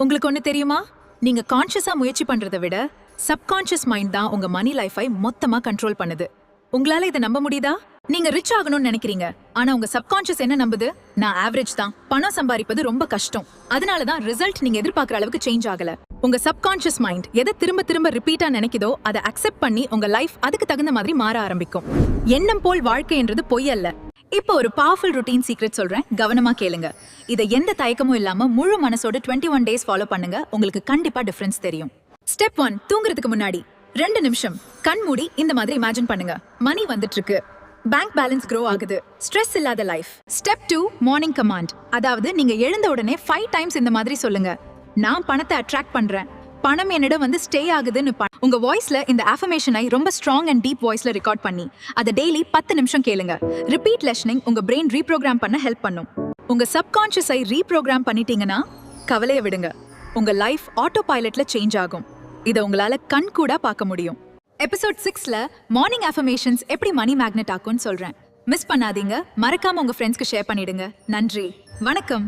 உங்களுக்கு ஒண்ணு தெரியுமா? நீங்க கான்ஷியஸா முயற்சி பண்றதை விட சப்கான்ஷியஸ் மைண்ட் தான் உங்க மணி லைஃபை மொத்தமா கண்ட்ரோல் பண்ணுது. உங்களால இதை நம்ப முடியுதா? நீங்க ரிச் ஆகணும்னு நினைக்கிறீங்க, ஆனா உங்க சப்கான்ஷியஸ் என்ன நம்புது? நான் ஆவரேஜ் தான், பணம் சம்பாதிப்பது ரொம்ப கஷ்டம், அதனாலதான் ரிசல்ட் நீங்க எதிர்பார்க்குற அளவுக்கு சேஞ்ச் ஆகல. உங்க சப்கான்ஷியஸ் மைண்ட் எதை திரும்ப திரும்ப ரிப்பீட்டா நினைக்குதோ அதை அக்செப்ட் பண்ணி உங்க லைஃப் அதுக்கு தகுந்த மாதிரி மாற ஆரம்பிக்கும். எண்ணம் போல் வாழ்க்கை என்றது பொய் அல்ல. இப்போ ஒரு பவர்ஃபுல் ருட்டீன் சீக்ரெட் சொல்றேன், கவனமா கேளுங்க. இதை எந்த தயக்கமும் இல்லாம முழு மனசோட 21 டேஸ் ஃபாலோ பண்ணுங்க, உங்களுக்கு கண்டிப்பா டிஃபரன்ஸ் தெரியும். ஸ்டெப் 1, தூங்குறதுக்கு முன்னாடி 2 நிமிஷம் கண் மூடி இந்த மாதிரி இமேஜின் பண்ணுங்க. மணி வந்துட்டு இருக்கு, பேங்க் பேலன்ஸ் க்ரோ ஆகுது, ஸ்ட்ரெஸ் இல்லாத லைஃப். Step 2, morning command. அதாவது நீங்க எழுந்த உடனே 5 டைம்ஸ் இந்த மாதிரி சொல்லுங்க, நான் பணத்தை அட்ராக்ட் பண்றேன், பணம் என்னிடம் வந்து ஸ்டே ஆகுதுன்னு. உங்க வாய்ஸ்ல இந்த அஃபர்மேஷனை ரொம்ப ஸ்ட்ராங் அண்ட் டீப் வாய்ஸ்ல ரெக்கார்ட் பண்ணி அதை டெய்லி 10 நிமிஷம் கேளுங்க. ரிப்பீட் லிசனிங் உங்க பிரெயின் ரீப்ரோகிராம் பண்ண ஹெல்ப் பண்ணும். உங்க சப்கான்ஷியஸை ரீப்ரோகிராம் பண்ணிட்டீங்கன்னா கவலையை விடுங்க, உங்க லைஃப் ஆட்டோ பைலட்ல சேஞ்ச் ஆகும். இதை உங்களால கண் கூட பார்க்க முடியும். எபிசோட் 6ல மார்னிங் அஃபர்மேஷன்ஸ் எப்படி மணி மேக்னெட் ஆக்கும்னு சொல்றேன். மிஸ் பண்ணாதீங்க, மறக்காம உங்க ஃப்ரெண்ட்ஸ்க்கு ஷேர் பண்ணிடுங்க. நன்றி, வணக்கம்.